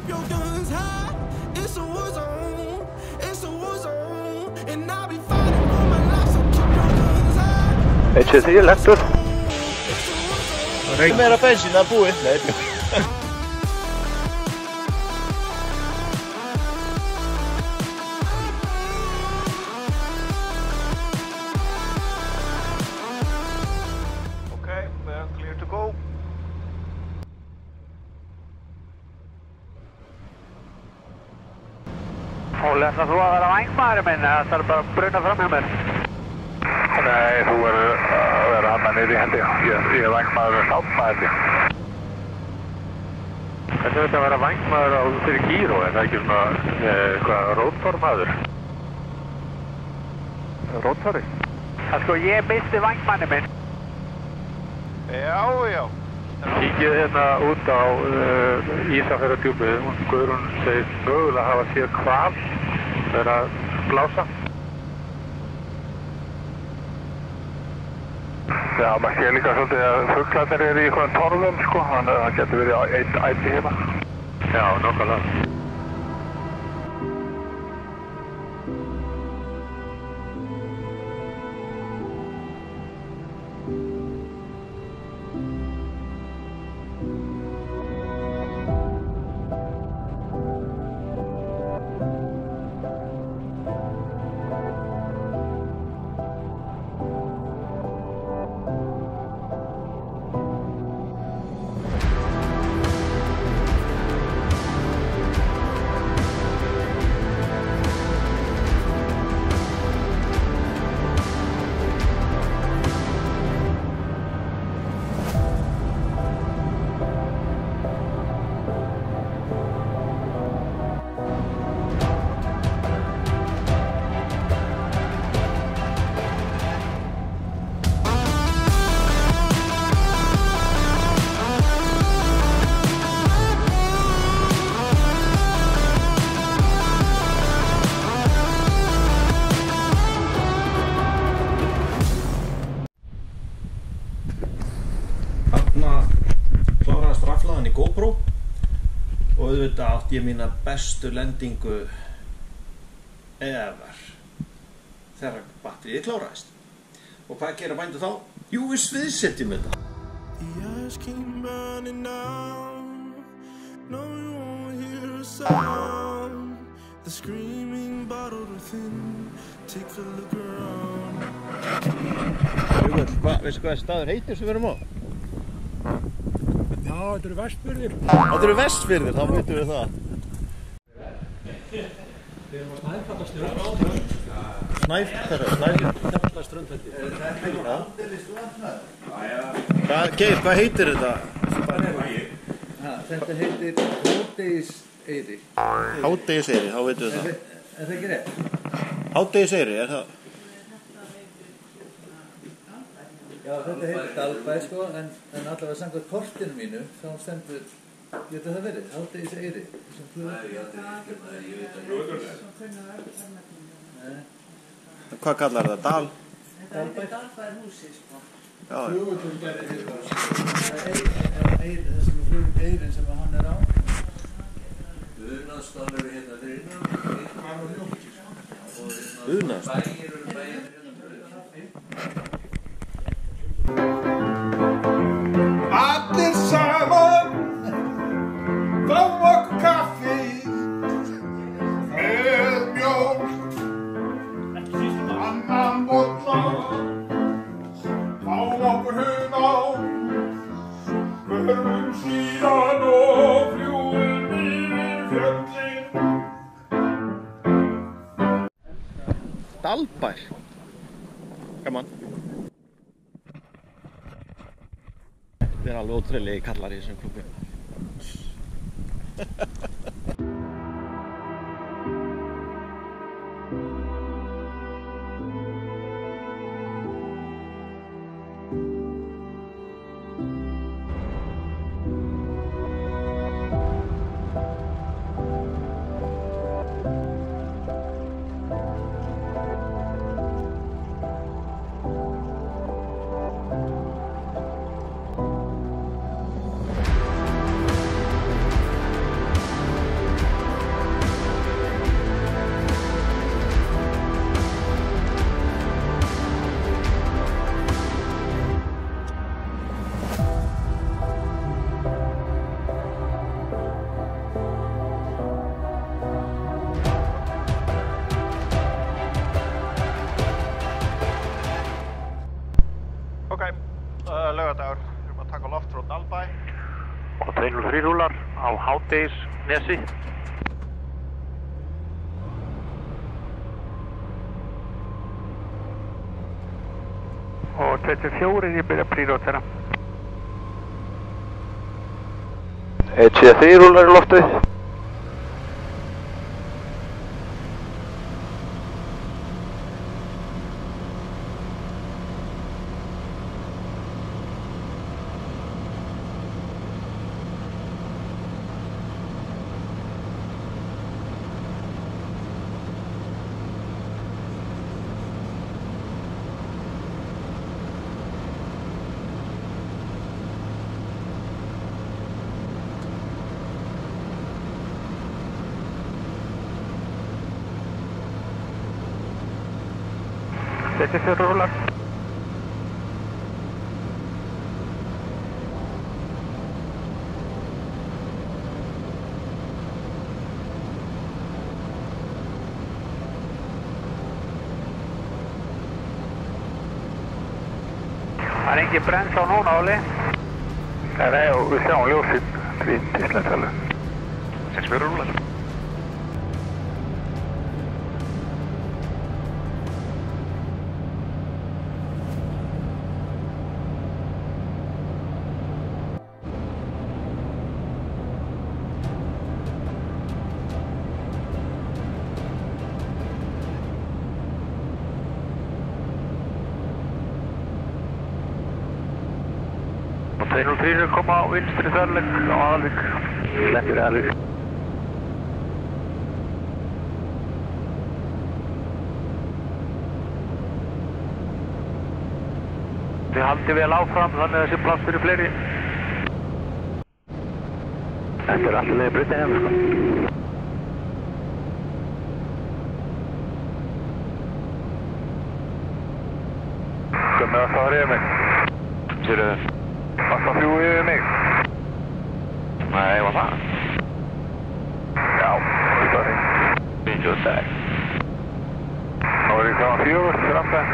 your guns high. It's a war zone. It's a war zone. And I'll be fighting for my life, so keep your guns high. HC lentur. Meira bensín, það búið. Nei. Okay, we're clear to go. Og ætlar þú að vera vængmaður minn, eða ætlar bara að bruna fram hjá mér? Nei, þú verður að vera hann niður í hendi. Ég er vængmaður og náttmaður hendi. Þetta að vera vængmaður fyrir gíró, er það ekki svona eitthvað róttormaður? Róttori? Það sko, ég misti vængmanni minn. Já. Kíkið hérna út á Ísafjarðardjúpið. Guðrún segist mögulega að hafa séð hval vera að blása. Já, maður sé líka svolítið að fuglarnir eru í einhverjum torfum, sko, þannig að það getur verið eitt æti hérna. Já, nákvæmlega. Kláraðist raflaðan í GoPro og auðvitað átti ég mína bestu lendingu ever þegar batterið kláraðist. Og hvað gera bændur þá? Jú, við sviðsetjum þetta. The eyes keep burning out. No, you won't hear a sound. The screaming bottled within. Take a look around. Veistu hvað þessi staður heitir sem við erum á? Já, þetta eru Vestfirðir. Þetta eru Vestfirðir, þá veitum við það. Við erum á Snæfjallaströnd. Snæfjallaströndveldi. Geir, hvað heitir þetta? Þetta heitir Hádegiseyri. Hádegiseyri, þá veitum við það. Er það ekki rétt? Hádegiseyri, er það? Já, þetta heitir Dalbæ, sko, en allavega samkvæmt kortinu mínu, þá stendur, getur það verið, Hádegiseyri. Hvað kallar það? Dal? Dalbæ er húsið, sko. Já. Flugvöllur gæti verið húsið. Þessum flugeyrin sem hann er á. Unaðsdalur er hérna fyrir innan. Unaðsdalur? Bæir eru bæir hérna fyrir. Allir saman, fáum okkur kaffi með mjólk, annan bolla, fáum okkur hunang, förum síðan og fljúgum yfir fjöllin. Dalbær? Gaman. Þetta er alveg ótrúlega kallar í þessum klubbi. 203 rúlar á Hádegisnesi. Og 24 ég byrja að prírótera. 173 rúlar í loftið. Þetta er rúlar. Það er engin brennsla núna, Óli. Nei, og við sjáum ljósið við Íslandsfælu. 64 rúlar. Og 203 koma á vinstri þarleik á Aðalvík. Lendir Aðalvík. Þið haldið vel áfram þannig að þessi pláss fyrir fleiri. Þetta er alltaf leiði breytið hefur sko. Hvað með að það var yfir mig? Sýrðu þau? Varst það fljúið yfir mig? Nei, var það? Já, það var það. Bíðið út það. Þá var ég kláðan 4 fyrir aftan.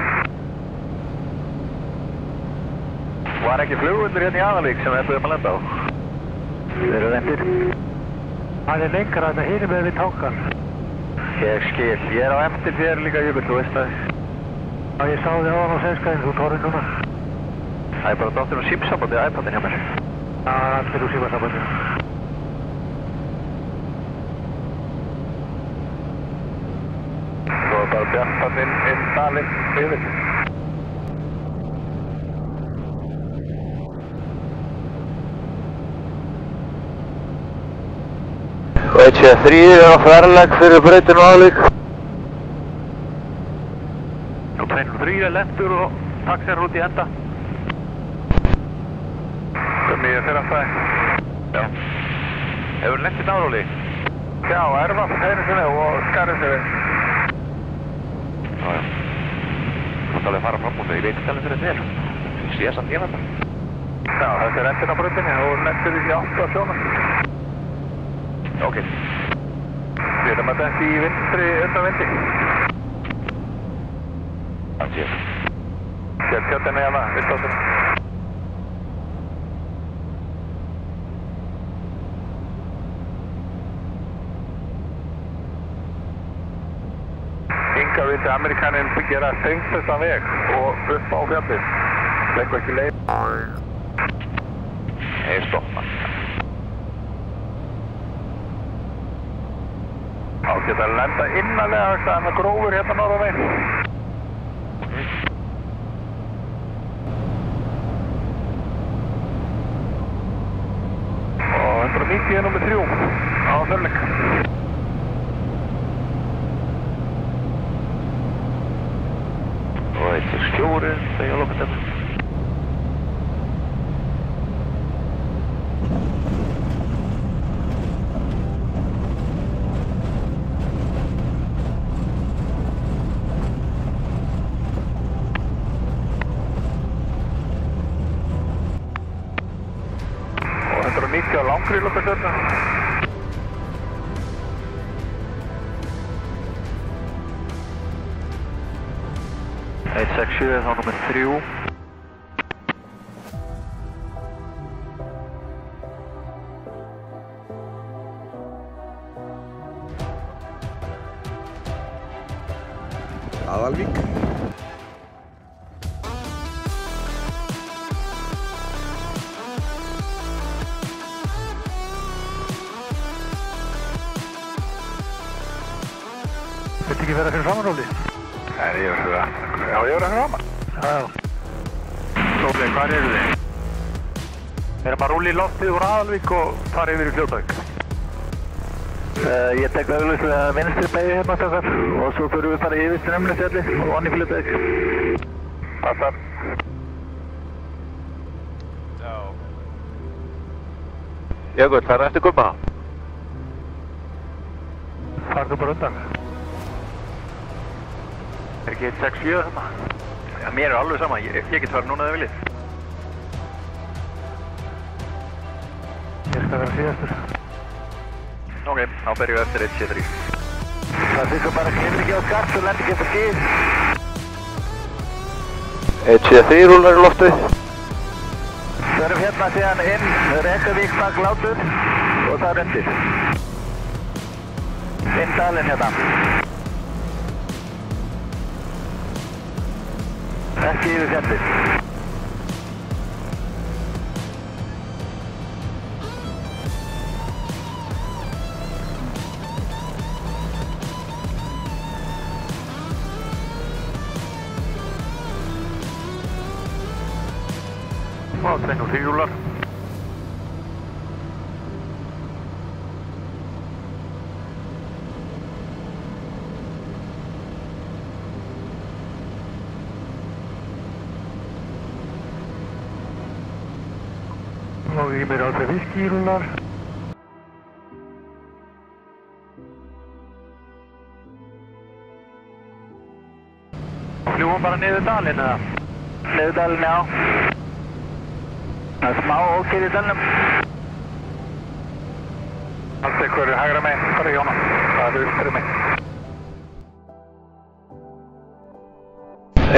Var ekki flugundur hérna í Aðalvík sem við ætlum að lenda á? Þeir eru lendir. Það er lengra þetta hinum með við Tákar. Ég skil, ég er á eftir þér líka Jökull, þú veist það. Já, ég sá þig á hann á sænskæðin, þú tórir núna. Það er bara dáttur um símsambandi á iPadin hjá mér. Já, allir úr símasambandi. Svo er bara bjartan inn dalinn yfir. Og 173 er á fjarlæg fyrir breytinu Aðalvík. Og 203 er lentur og taxi er út í enda. Ég fyrir að það. Já. Hefur lentið náróli? Já, erfast einu sinni og skarið sig. Já. Þú ætti alveg að fara fram úr þau, ég veit ekki alveg fyrir þér. Ég sé samt ég þetta. Já, þetta er endin á bröndinni og lentir í 8 sjónum. Ok. Við erum að þetta í vinstri undan vindi. Það sé. Sér tjöldinni hérna, vindáttunni. Inga vildi Amerikaninn gera þrengstastan veg og upp á fjallið. Leggur ekki leið. Nei, stoppa. Þá geta að lenda innanlega þannig að grófur hérna norðan veginn. Og 190 er nummer 3 á þörleik. Og 164 þegar ég lóka þetta. Og 190 á langri lóka þetta. Eitt 67 þá nummer 3. Aðalvík. Þetta ekki vera fyrir framanróli? Nei, ég verður það. Já, ég verður það fyrir framan. Já. Róli, hvað eru þið? Við erum að rúli í loftið úr Aðalvík og fara yfir í Fljótavík. Ég tek auðvitað vinstri beygju hérna okkar og svo fyrir við bara yfir Strömnesfjalli og onni í Fljótavík. Passar. Já. Jökull, það eftir Gumma. Farðu bara undan. Ekki 1-6-7 þarna? Já, mér alveg sama. Ég get farið núna þegar viljið. Ég skal vera síðastur. Ok, þá berjum við eftir 1-7-3. Það þykir bara kemur ekki á skart og lendir ekki eftir skýr. 1-7-3 rúlar í loftið. Förum hérna síðan inn, Reykjavík bak Látur og það er undir. Inn dalinn hérna. Ekki yfir fjallið. Og þengum þýrjúlar. Og ég meira á það viskýrúlar. Fljúum bara niður dalinn eða? Niður dalinn, já. Það er smá ókýr í dalnum. Allt eitthvað er hægra meginn, bara Jóna. Það er vinstri meginn.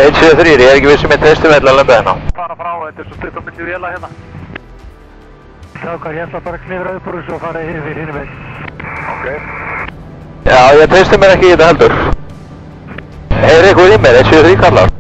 1-7-3, ég er ekki vissum ég treysti vel að lenda hérna. Fara frá, þetta er svo stutt á milli véla hérna. Sákar, ég ætla bara að klifra upp úr þessu og fara yfir hinn veginn. Ok. Já, ég treysti mér ekki í þetta heldur. Heyri ykkur í mér, 1-7-3 kallar.